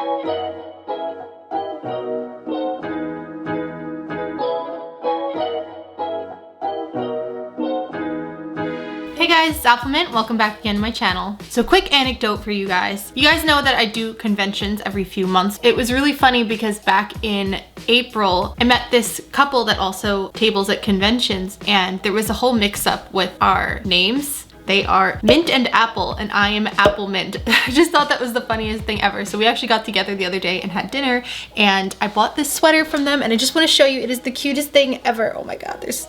Hey guys, it's Appleminte. Welcome back again to my channel. So quick anecdote for you guys. You guys know that I do conventions every few months. It was really funny because back in April, I met this couple that also tables at conventions, and there was a whole mix-up with our names. They are Mint and Apple, and I am Appleminte. I just thought that was the funniest thing ever. So we actually got together the other day and had dinner, and I bought this sweater from them, and I just want to show you. It is the cutest thing ever. Oh my god, there's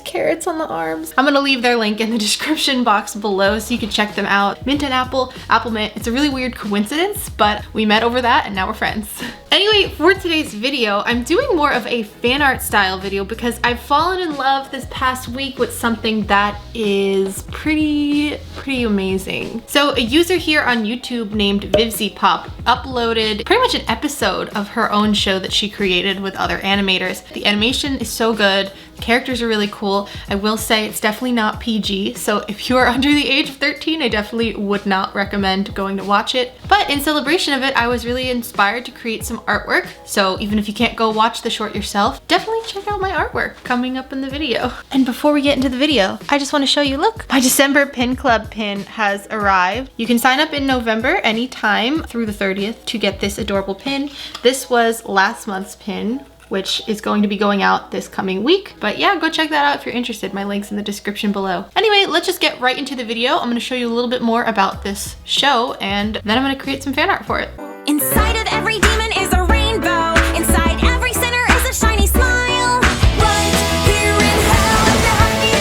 carrots on the arms. I'm gonna leave their link in the description box below so you can check them out. Mint and Apple, Appleminte. It's a really weird coincidence, but we met over that and now we're friends. Anyway, for today's video, I'm doing more of a fan art style video because I've fallen in love this past week with something that is pretty amazing. So a user here on YouTube named VivzyPop uploaded pretty much an episode of her own show that she created with other animators. The animation is so good. The characters are really cool. I will say it's definitely not PG, so if you are under the age of 13, I definitely would not recommend going to watch it. But in celebration of it, I was really inspired to create some artwork. So even if you can't go watch the short yourself, definitely check out my artwork coming up in the video. And before we get into the video, I just want to show you, look, my December Pin Club pin has arrived. You can sign up in November anytime through the 30th to get this adorable pin. This was last month's pin, which is going to be going out this coming week. But yeah, go check that out if you're interested. My link's in the description below. Anyway, let's just get right into the video. I'm gonna show you a little bit more about this show, and then I'm gonna create some fan art for it. Inside of every demon is a rainbow. Inside every sinner is a shiny smile. Right here in hell is the happy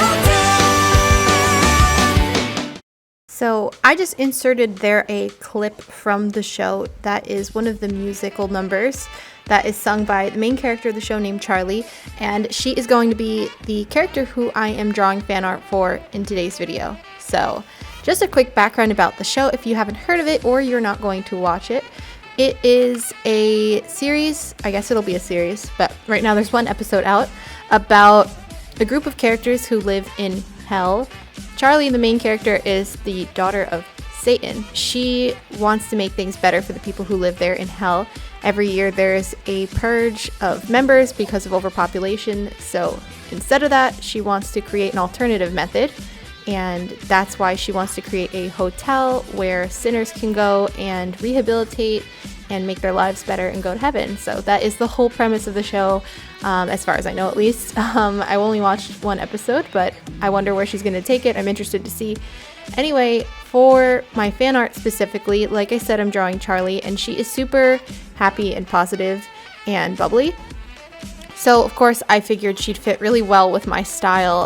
hotel. So I just inserted there a clip from the show that is one of the musical numbers that is sung by the main character of the show named Charlie, and she is going to be the character who I am drawing fan art for in today's video. So just a quick background about the show if you haven't heard of it or you're not going to watch it. It is a series, I guess it'll be a series, but right now there's one episode out about a group of characters who live in hell. Charlie, the main character, is the daughter of Satan. She wants to make things better for the people who live there in hell. Every year there's a purge of members because of overpopulation, so instead of that, she wants to create an alternative method, and that's why she wants to create a hotel where sinners can go and rehabilitate and make their lives better and go to heaven. So that is the whole premise of the show, as far as I know at least. I only watched one episode, but I wonder where she's going to take it. I'm interested to see. Anyway, for my fan art specifically, like I said, I'm drawing Charlie, and she is super happy and positive and bubbly. So of course I figured she'd fit really well with my style,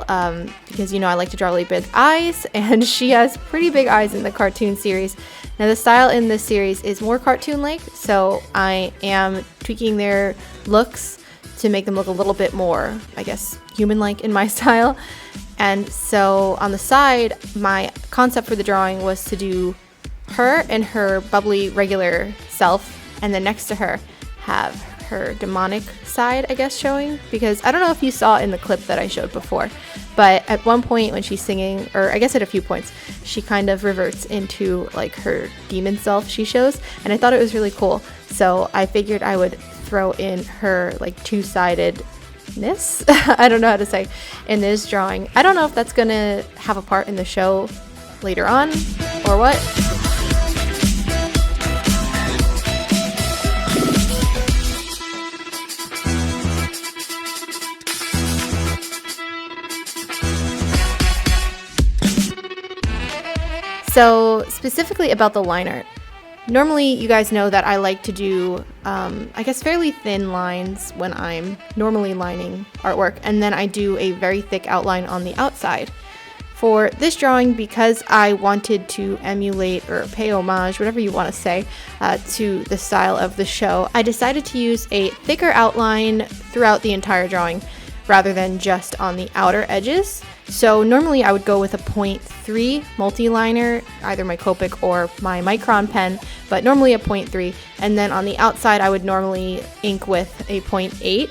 because you know I like to draw really big eyes, and she has pretty big eyes in the cartoon series. Now the style in this series is more cartoon-like, so I am tweaking their looks to make them look a little bit more, I guess, human-like in my style. And so on the side, my concept for the drawing was to do her and her bubbly regular self, and then next to her have her demonic side, I guess, showing, because I don't know if you saw in the clip that I showed before, but at one point when she's singing, or I guess at a few points, she kind of reverts into like her demon self she shows, and I thought it was really cool. So I figured I would throw in her like two-sidedness, I don't know how to say, in this drawing. I don't know if that's gonna have a part in the show later on or what. So specifically about the line art, normally you guys know that I like to do, I guess, fairly thin lines when I'm normally lining artwork, and then I do a very thick outline on the outside. For this drawing, because I wanted to emulate or pay homage, whatever you want to say, to the style of the show, I decided to use a thicker outline throughout the entire drawing rather than just on the outer edges. So normally I would go with a 0.3 multi-liner, either my Copic or my Micron pen, but normally a 0.3. And then on the outside I would normally ink with a 0.8.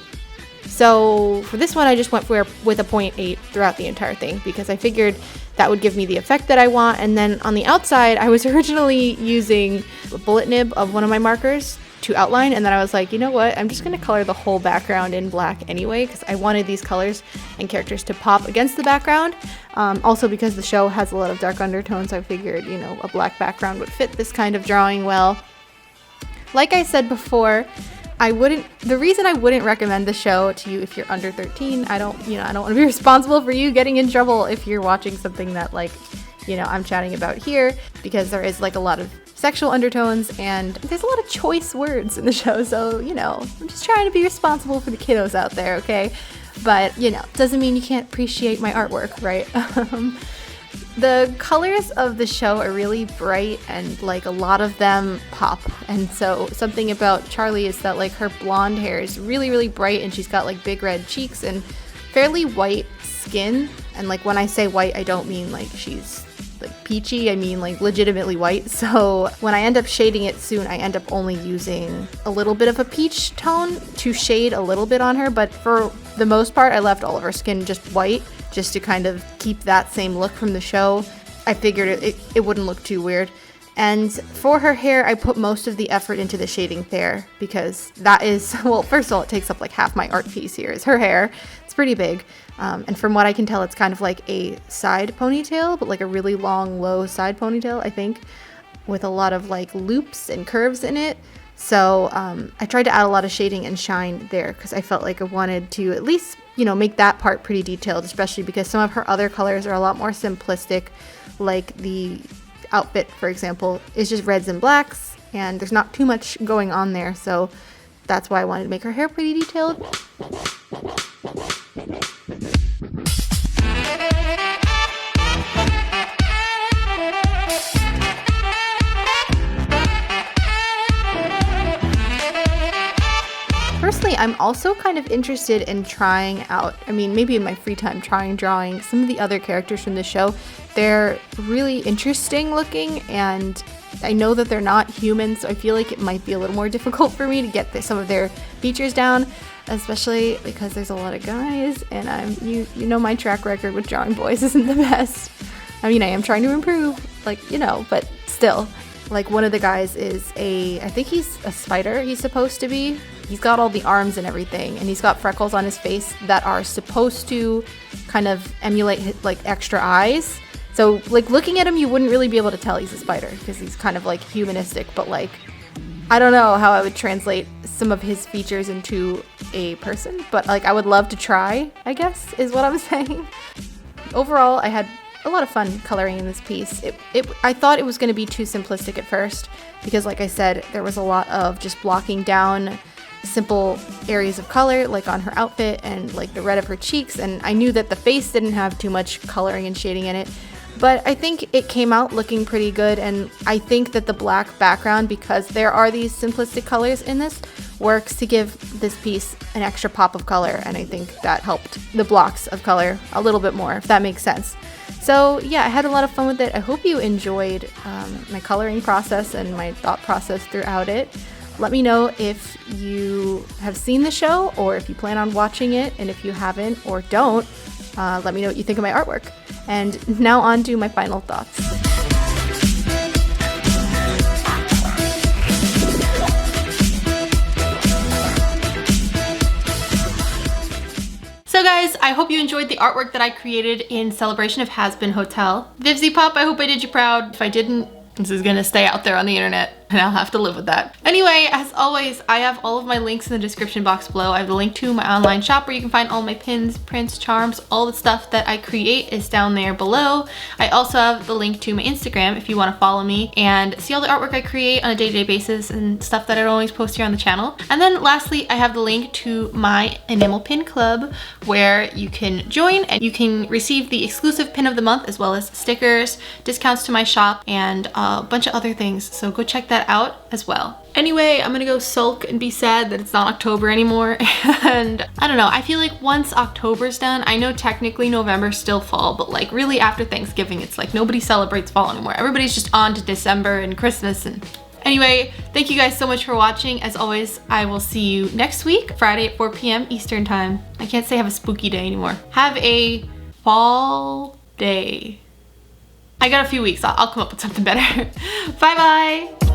So for this one I just went with a 0.8 throughout the entire thing because I figured that would give me the effect that I want. And then on the outside I was originally using a bullet nib of one of my markers, to outline, and then I was like, you know what, I'm just gonna color the whole background in black anyway, because I wanted these colors and characters to pop against the background. Also because the show has a lot of dark undertones, I figured, you know, a black background would fit this kind of drawing well. Like I said before, the reason I wouldn't recommend the show to you if you're under 13, I don't want to be responsible for you getting in trouble if you're watching something that, like, you know, I'm chatting about here, because there is like a lot of sexual undertones and there's a lot of choice words in the show, so, you know, I'm just trying to be responsible for the kiddos out there, okay? But, you know, doesn't mean you can't appreciate my artwork, right? The colors of the show are really bright, and like a lot of them pop. And so something about Charlie is that like her blonde hair is really, really bright, and she's got like big red cheeks and fairly white skin. And like when I say white, I don't mean like she's like peachy, I mean like legitimately white. So when I end up shading it soon, I end up only using a little bit of a peach tone to shade a little bit on her, but for the most part I left all of her skin just white, just to kind of keep that same look from the show. I figured it wouldn't look too weird. And for her hair, I put most of the effort into the shading there, because that is, well, first of all, it takes up like half my art piece here is her hair. It's pretty big. And from what I can tell, it's kind of like a side ponytail, but like a really long, low side ponytail, I think, with a lot of like loops and curves in it. So I tried to add a lot of shading and shine there, because I felt like I wanted to at least, you know, make that part pretty detailed, especially because some of her other colors are a lot more simplistic, like the outfit, for example, is just reds and blacks, and there's not too much going on there, so that's why I wanted to make her hair pretty detailed. Personally, I'm also kind of interested in trying out, I mean, maybe in my free time, drawing some of the other characters from the show. They're really interesting looking, and I know that they're not human, so I feel like it might be a little more difficult for me to get some of their features down, especially because there's a lot of guys, and you know my track record with drawing boys isn't the best. I mean, I am trying to improve, like, you know, but still. Like, one of the guys is I think he's a spider, he's supposed to be. He's got all the arms and everything, and he's got freckles on his face that are supposed to kind of emulate like extra eyes. So like looking at him, you wouldn't really be able to tell he's a spider, because he's kind of like humanistic, but like, I don't know how I would translate some of his features into a person, but like I would love to try, I guess, is what I'm saying. Overall, I had a lot of fun coloring in this piece. I thought it was going to be too simplistic at first, because like I said, there was a lot of just blocking down simple areas of color, like on her outfit and like the red of her cheeks, and I knew that the face didn't have too much coloring and shading in it, but I think it came out looking pretty good. And I think that the black background, because there are these simplistic colors in this, works to give this piece an extra pop of color, and I think that helped the blocks of color a little bit more, if that makes sense. So yeah, I had a lot of fun with it. I hope you enjoyed my coloring process and my thought process throughout it. Let me know if you have seen the show, or if you plan on watching it, and if you haven't or don't, let me know what you think of my artwork. And now on to my final thoughts. So guys, I hope you enjoyed the artwork that I created in celebration of Hazbin Hotel. Vivzy Pop, I hope I did you proud. If I didn't, this is gonna stay out there on the internet, and I'll have to live with that. Anyway, as always, I have all of my links in the description box below. I have the link to my online shop where you can find all my pins, prints, charms, all the stuff that I create is down there below. I also have the link to my Instagram if you want to follow me and see all the artwork I create on a day-to-day basis and stuff that I don't always post here on the channel. And then lastly, I have the link to my enamel pin club where you can join and you can receive the exclusive pin of the month, as well as stickers, discounts to my shop, and a bunch of other things. So go check that out as well. Anyway, I'm gonna go sulk and be sad that it's not October anymore. And I don't know, I feel like once October's done, I know technically November's still fall, but like really after Thanksgiving, it's like nobody celebrates fall anymore. Everybody's just on to December and Christmas. And anyway, thank you guys so much for watching. As always, I will see you next week, Friday at 4 p.m. Eastern time. I can't say have a spooky day anymore. Have a fall day. I got a few weeks. I'll come up with something better. Bye bye.